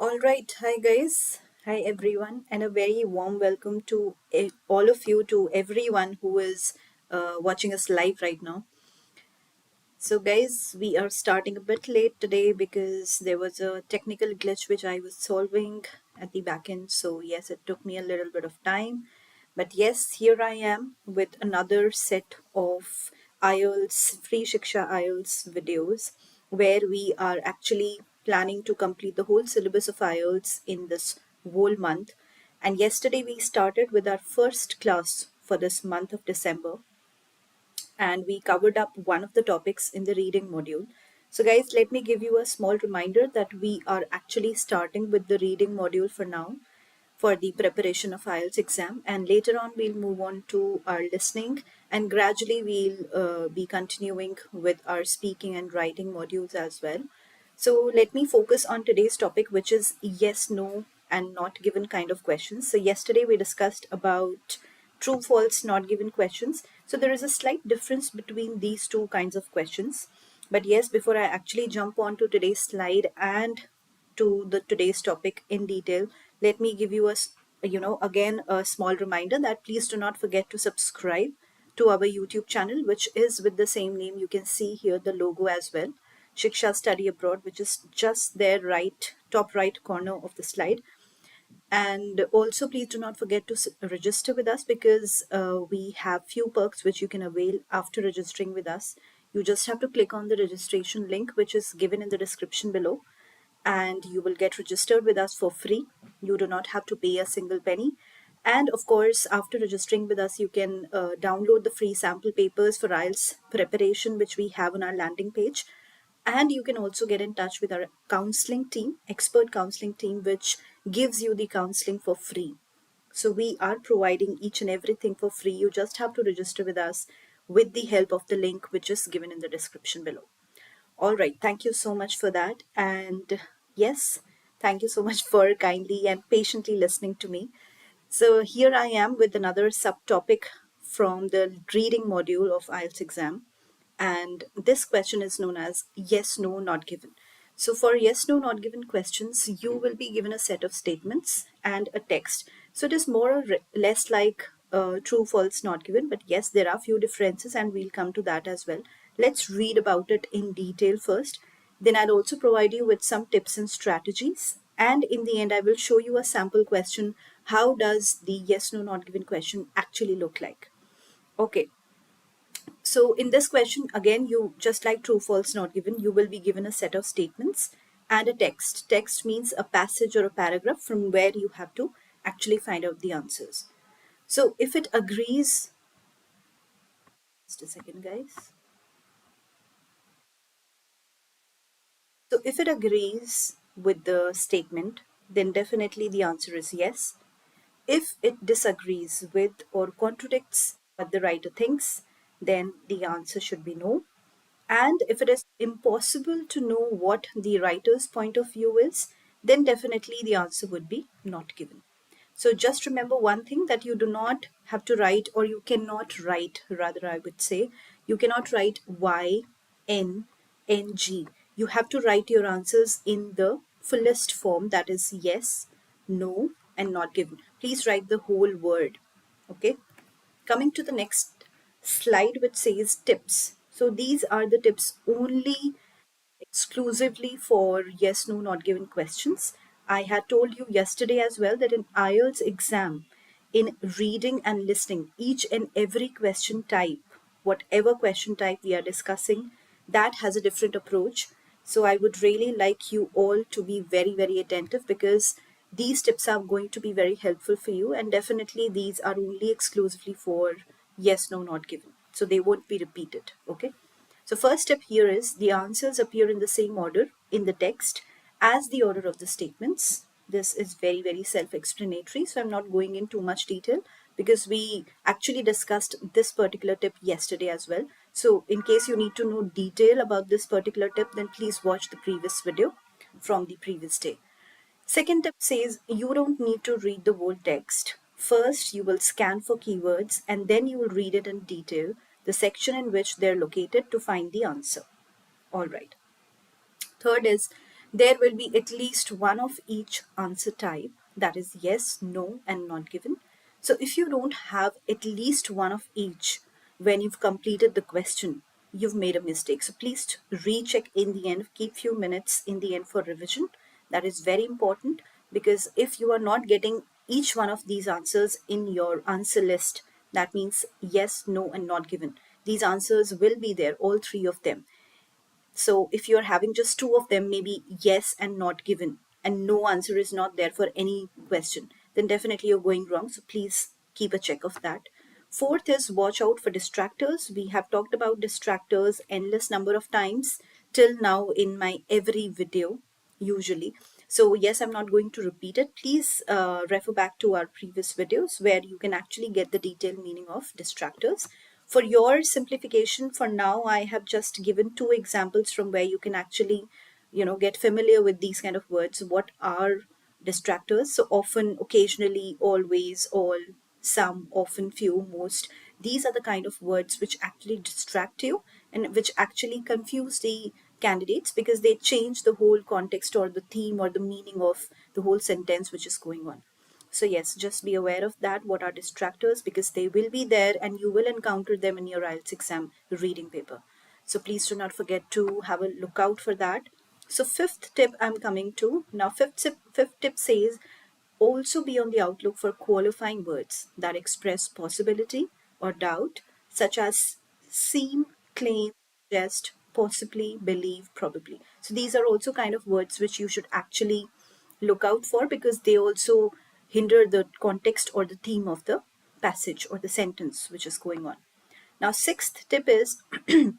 All right, hi guys, hi everyone, and a very warm welcome to all of you, to everyone who is watching us live right now. So, guys, we are starting a bit late today because there was a technical glitch which I was solving at the back end. So, yes, it took me a little bit of time. But yes, here I am with another set of IELTS, free Shiksha IELTS videos where we are actually planning to complete the whole syllabus of IELTS in this whole month. And yesterday we started with our first class for this month of December, and we covered up one of the topics in the reading module. So, guys, let me give you a small reminder that we are actually starting with the reading module for now for the preparation of IELTS exam, and later on we'll move on to our listening, and gradually we'll be continuing with our speaking and writing modules as well. So let me focus on today's topic, which is yes, no, and not given kind of questions. So yesterday we discussed about true, false, not given questions. So there is a slight difference between these two kinds of questions. But yes, before I actually jump on to today's slide and to the today's topic in detail, let me give you again a small reminder that please do not forget to subscribe to our YouTube channel, which is with the same name. You can see here the logo as well, Shiksha Study Abroad, which is just there, right top right corner of the slide. And also, please do not forget to register with us, because we have few perks which you can avail after registering with us. You just have to click on the registration link, which is given in the description below, and you will get registered with us for free. You do not have to pay a single penny. And of course, after registering with us, you can download the free sample papers for IELTS preparation, which we have on our landing page. And you can also get in touch with our counseling team, expert counseling team, which gives you the counseling for free. So we are providing each and everything for free. You just have to register with us with the help of the link which is given in the description below. All right, thank you so much for that. And yes, thank you so much for kindly and patiently listening to me. So here I am with another subtopic from the reading module of IELTS exam. And this question is known as yes, no, not given. So for yes, no, not given questions, you will be given a set of statements and a text. So it is more or less like true, false, not given. But yes, there are few differences, and we'll come to that as well. Let's read about it in detail first. Then I'll also provide you with some tips and strategies. And in the end, I will show you a sample question. How does the yes, no, not given question actually look like? Okay. So in this question, again, you just like true, false, not given, you will be given a set of statements and a text. Text means a passage or a paragraph from where you have to actually find out the answers. So if it agrees, just a second, guys. So if it agrees with the statement, then definitely the answer is yes. If it disagrees with or contradicts what the writer thinks, then the answer should be no. And if it is impossible to know what the writer's point of view is, then definitely the answer would be not given. So just remember one thing, that you do not have to write, or you cannot write, rather, I would say, you cannot write Y, N, N, G. You have to write your answers in the fullest form, that is yes, no, and not given. Please write the whole word. Okay. Coming to the next slide, which says tips. So these are the tips only exclusively for yes, no, not given questions. I had told you yesterday as well that in IELTS exam, in reading and listening, each and every question type, whatever question type we are discussing, that has a different approach. So I would really like you all to be very, very attentive, because these tips are going to be very helpful for you, and definitely these are only exclusively for yes, no, not given. So they won't be repeated. Okay. So first step here is the answers appear in the same order in the text as the order of the statements. This is very, very self-explanatory, so I'm not going in too much detail because we actually discussed this particular tip yesterday as well. So in case you need to know detail about this particular tip, then please watch the previous video from the previous day. Second tip says you don't need to read the whole text. First, you will scan for keywords and then you will read it in detail, the section in which they're located to find the answer. All right. Third is there will be at least one of each answer type, that is yes, no, and not given. So if you don't have at least one of each when you've completed the question, you've made a mistake. So please recheck in the end, keep few minutes in the end for revision. That is very important because if you are not getting each one of these answers in your answer list, that means yes, no, and not given. These answers will be there, all three of them. So if you're having just two of them, maybe yes and not given, and no answer is not there for any question, then definitely you're going wrong. So please keep a check of that. Fourth is watch out for distractors. We have talked about distractors endless number of times till now in my every video, usually. So yes, I'm not going to repeat it. Please refer back to our previous videos where you can actually get the detailed meaning of distractors. For your simplification, for now, I have just given two examples from where you can actually, get familiar with these kind of words. What are distractors? So often, occasionally, always, all, some, often, few, most. These are the kind of words which actually distract you and which actually confuse the candidates because they change the whole context or the theme or the meaning of the whole sentence which is going on. So yes, just be aware of that. What are distractors? Because they will be there and you will encounter them in your IELTS exam reading paper. So please do not forget to have a look out for that. So fifth tip I'm coming to. Now fifth tip says also be on the outlook for qualifying words that express possibility or doubt, such as seem, claim, suggest, possibly, believe, probably. So these are also kind of words which you should actually look out for because they also hinder the context or the theme of the passage or the sentence which is going on. Now, sixth tip is the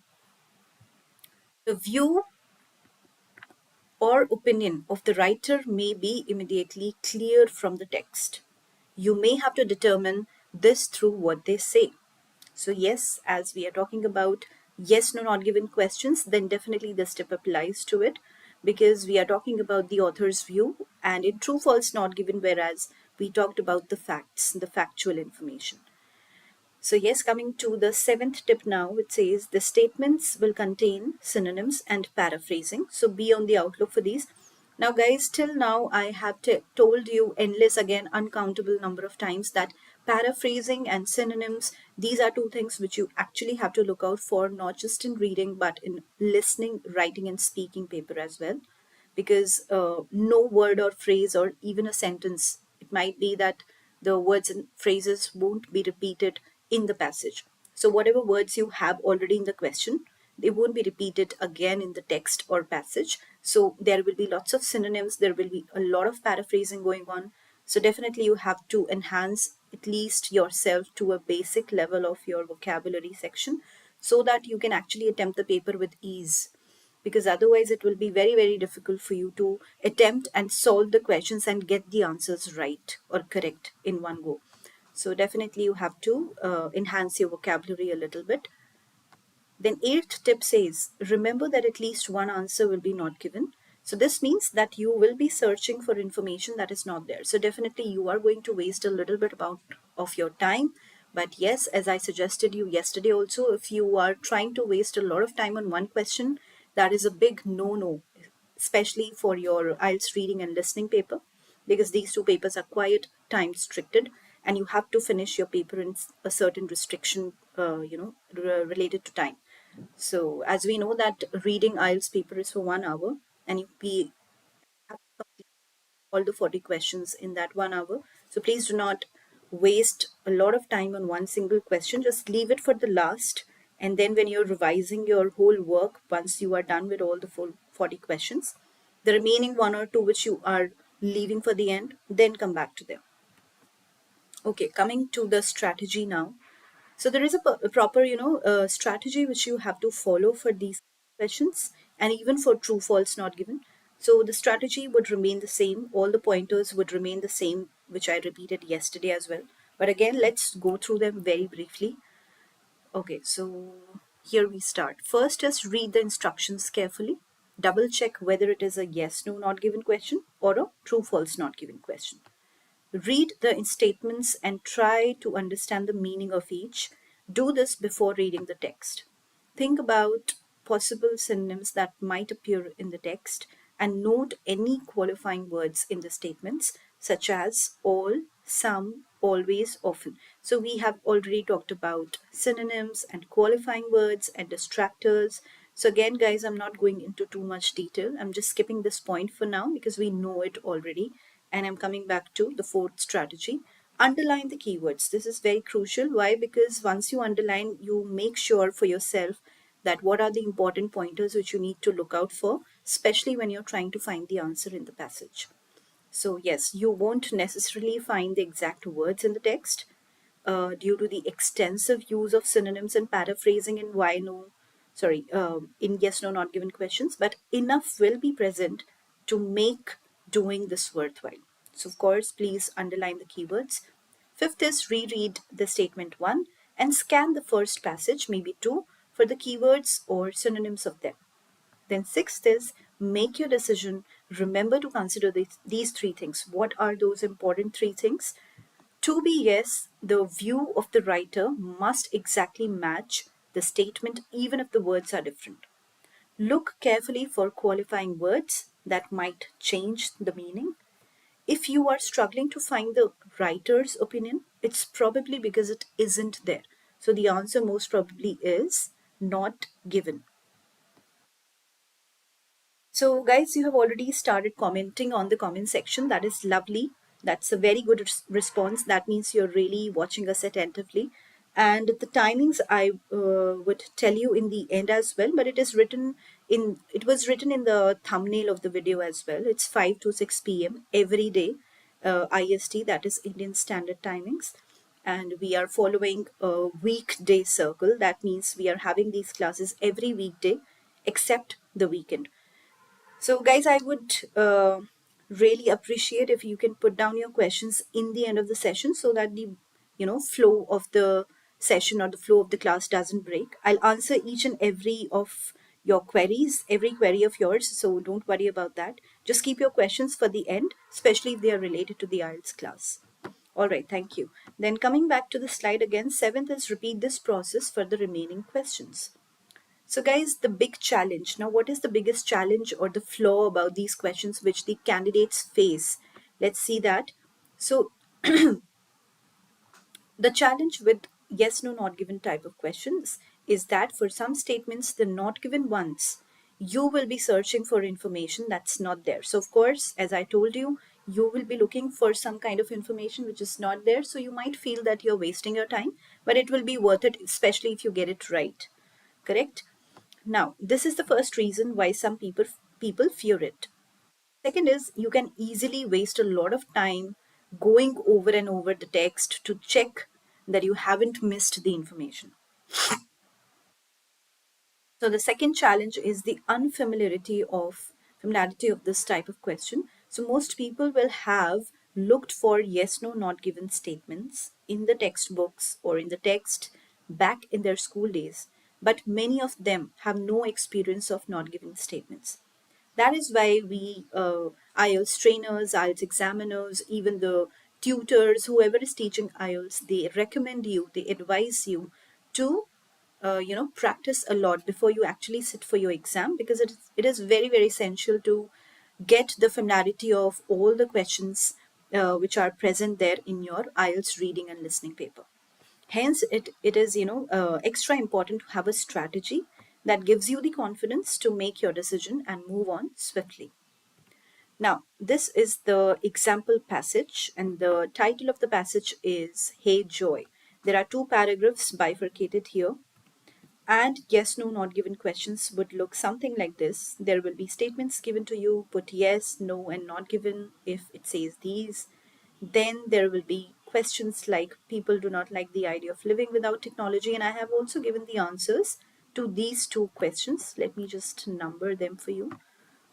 view or opinion of the writer may be immediately clear from the text. You may have to determine this through what they say. So yes, as we are talking about yes, no, not given questions, then definitely this tip applies to it because we are talking about the author's view and in true, false, not given, whereas we talked about the facts, the factual information. So yes, coming to the seventh tip now, it says the statements will contain synonyms and paraphrasing. So be on the outlook for these. Now guys, till now I have told you endless again, uncountable number of times that paraphrasing and synonyms, these are two things which you actually have to look out for, not just in reading, but in listening, writing and speaking paper as well. Because no word or phrase or even a sentence, it might be that the words and phrases won't be repeated in the passage. So whatever words you have already in the question, they won't be repeated again in the text or passage. So there will be lots of synonyms, there will be a lot of paraphrasing going on. So definitely you have to enhance at least yourself to a basic level of your vocabulary section so that you can actually attempt the paper with ease, because otherwise it will be very, very difficult for you to attempt and solve the questions and get the answers right or correct in one go. So definitely you have to enhance your vocabulary a little bit. Then eighth tip says, remember that at least one answer will be not given. So this means that you will be searching for information that is not there. So definitely you are going to waste a little bit of your time. But yes, as I suggested you yesterday also, if you are trying to waste a lot of time on one question, that is a big no-no, especially for your IELTS reading and listening paper, because these two papers are quite time restricted and you have to finish your paper in a certain restriction, related to time. So as we know that reading IELTS paper is for 1 hour and we have to complete all the 40 questions in that 1 hour. So please do not waste a lot of time on one single question. Just leave it for the last. And then when you're revising your whole work, once you are done with all the full 40 questions, the remaining one or two which you are leaving for the end, then come back to them. Okay, coming to the strategy now. So there is a proper, strategy which you have to follow for these questions and even for true, false, not given. So the strategy would remain the same. All the pointers would remain the same, which I repeated yesterday as well. But again, let's go through them very briefly. Okay, so here we start. First is read the instructions carefully. Double check whether it is a yes, no, not given question or a true, false, not given question. Read the statements and try to understand the meaning of each. Do this before reading the text. Think about possible synonyms that might appear in the text and note any qualifying words in the statements, such as all, some, always, often. So, we have already talked about synonyms and qualifying words and distractors. So, again, guys, I'm not going into too much detail. I'm just skipping this point for now because we know it already. And I'm coming back to the fourth strategy. Underline the keywords. This is very crucial. Why? Because once you underline, you make sure for yourself that what are the important pointers which you need to look out for, especially when you're trying to find the answer in the passage. So yes, you won't necessarily find the exact words in the text due to the extensive use of synonyms and paraphrasing in in yes, no, not given questions, but enough will be present to make doing this worthwhile. So of course, please underline the keywords. Fifth is reread the statement one and scan the first passage, maybe two, for the keywords or synonyms of them. Then sixth is make your decision. Remember to consider these three things. What are those important three things? To be yes, the view of the writer must exactly match the statement even if the words are different. Look carefully for qualifying words that might change the meaning. If you are struggling to find the writer's opinion, it's probably because it isn't there. So the answer most probably is not given. So, guys, you have already started commenting on the comment section. That is lovely. That's a very good response. That means you're really watching us attentively. And the timings I would tell you in the end as well, but it was written in the thumbnail of the video as well. It's 5 to 6 p.m. every day, IST, that is Indian Standard Timings. And we are following a weekday circle. That means we are having these classes every weekday except the weekend. So, guys, I would really appreciate if you can put down your questions in the end of the session so that the flow of the session or the flow of the class doesn't break. I'll answer each and every of your queries, every query of yours. So don't worry about that. Just keep your questions for the end, especially if they are related to the IELTS class. All right, thank you. Then coming back to the slide again, seventh is repeat this process for the remaining questions. So, guys, the big challenge. Now, what is the biggest challenge or the flaw about these questions which the candidates face? Let's see that. So, the challenge with yes, no, not given type of questions is that for some statements, the not given ones, you will be searching for information that's not there. So, of course, as I told you, you will be looking for some kind of information which is not there. So, you might feel that you're wasting your time, but it will be worth it, especially if you get it right. Correct? Now, this is the first reason why some people fear it. Second is you can easily waste a lot of time going over and over the text to check that you haven't missed the information. So the second challenge is the familiarity of this type of question. So most people will have looked for yes, no, not given statements in the textbooks or in the text back in their school days, but many of them have no experience of not given statements. That is why we IELTS trainers, IELTS examiners, even the tutors, whoever is teaching IELTS, they recommend you, they advise you to practice a lot before you actually sit for your exam, because it is very, very essential to get the familiarity of all the questions which are present there in your IELTS reading and listening paper. Hence, it is extra important to have a strategy that gives you the confidence to make your decision and move on swiftly. Now, this is the example passage, and the title of the passage is Hey Joy. There are two paragraphs bifurcated here. And yes, no, not given questions would look something like this. There will be statements given to you, put yes, no, and not given if it says these. Then there will be questions like people do not like the idea of living without technology. And I have also given the answers to these two questions. Let me just number them for you.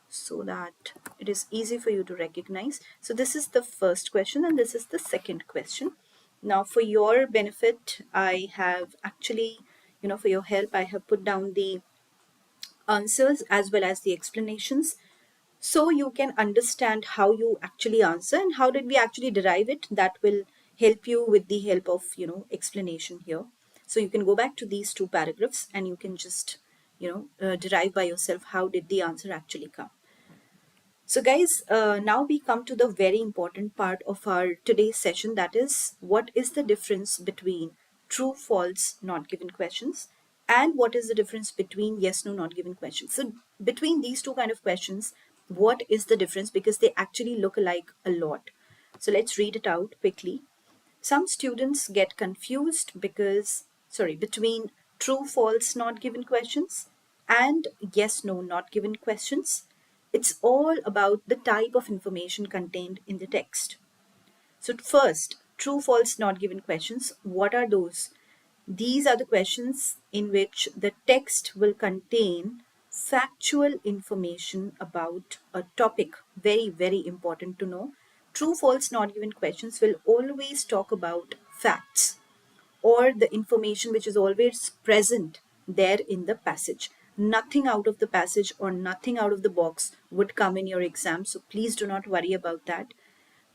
so that it is easy for you to recognize. So this is the first question and this is the second question. Now for your benefit, I have actually, for your help, I have put down the answers as well as the explanations so you can understand how you actually answer and how did we actually derive it. That will help you with the help of explanation here. So you can go back to these two paragraphs and you can just derive by yourself how did the answer actually come. So guys, now we come to the very important part of our today's session, that is what is the difference between true, false, not given questions and what is the difference between yes, no, not given questions. So between these two kind of questions, what is the difference, because they actually look alike a lot. So let's read it out quickly. Some students get confused between true, false, not given questions and yes, no, not given questions. It's all about the type of information contained in the text. So first, true, false, not given questions. What are those? These are the questions in which the text will contain factual information about a topic. Very, very important to know. True, false, not given questions will always talk about facts or the information which is always present there in the passage. Nothing out of the passage or nothing out of the box would come in your exam. So please do not worry about that.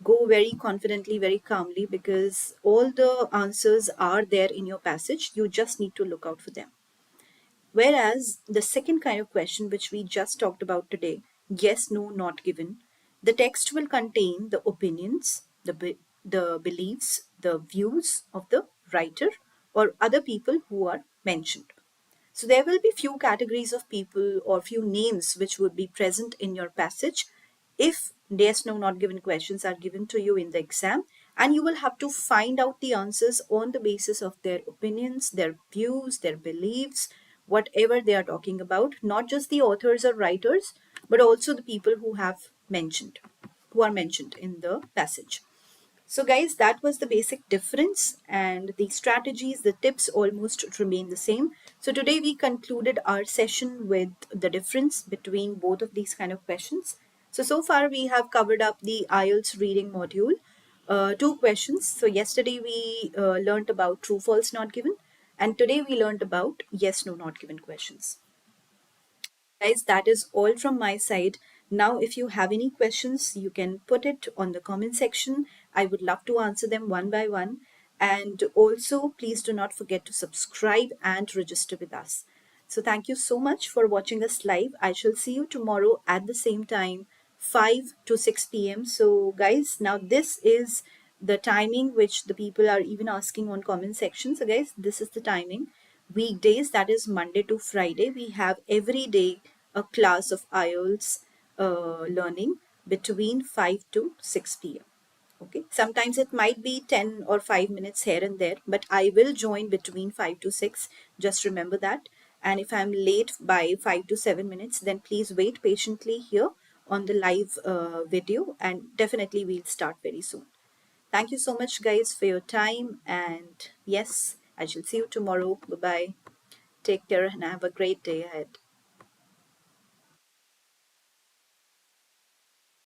Go very confidently, very calmly, because all the answers are there in your passage. You just need to look out for them. Whereas the second kind of question, which we just talked about today, yes, no, not given, the text will contain the opinions, the beliefs, the views of the writer or other people who are mentioned. So there will be few categories of people or few names which would be present in your passage if yes, no, not given questions are given to you in the exam, and you will have to find out the answers on the basis of their opinions, their views, their beliefs, whatever they are talking about, not just the authors or writers, but also the people who are mentioned in the passage. So guys, that was the basic difference, and the strategies, the tips almost remain the same. So today we concluded our session with the difference between both of these kind of questions. So far we have covered up the IELTS reading module, two questions. So yesterday we learned about true, false, not given, and today we learned about yes, no, not given questions. Guys, that is all from my side. Now, if you have any questions, you can put it on the comment section. I would love to answer them one by one. And also, please do not forget to subscribe and register with us. So thank you so much for watching us live. I shall see you tomorrow at the same time, 5 to 6 p.m. So guys, now this is the timing which the people are even asking on comment section. So guys, this is the timing. Weekdays, that is Monday to Friday, we have every day a class of IELTS learning between 5 to 6 p.m. Okay, sometimes it might be 10 or 5 minutes here and there, but I will join between 5 to 6. Just remember that. And if I'm late by 5 to 7 minutes, then please wait patiently here on the live video, and definitely we'll start very soon. Thank you so much, guys, for your time. And yes, I shall see you tomorrow. Bye bye. Take care and have a great day ahead.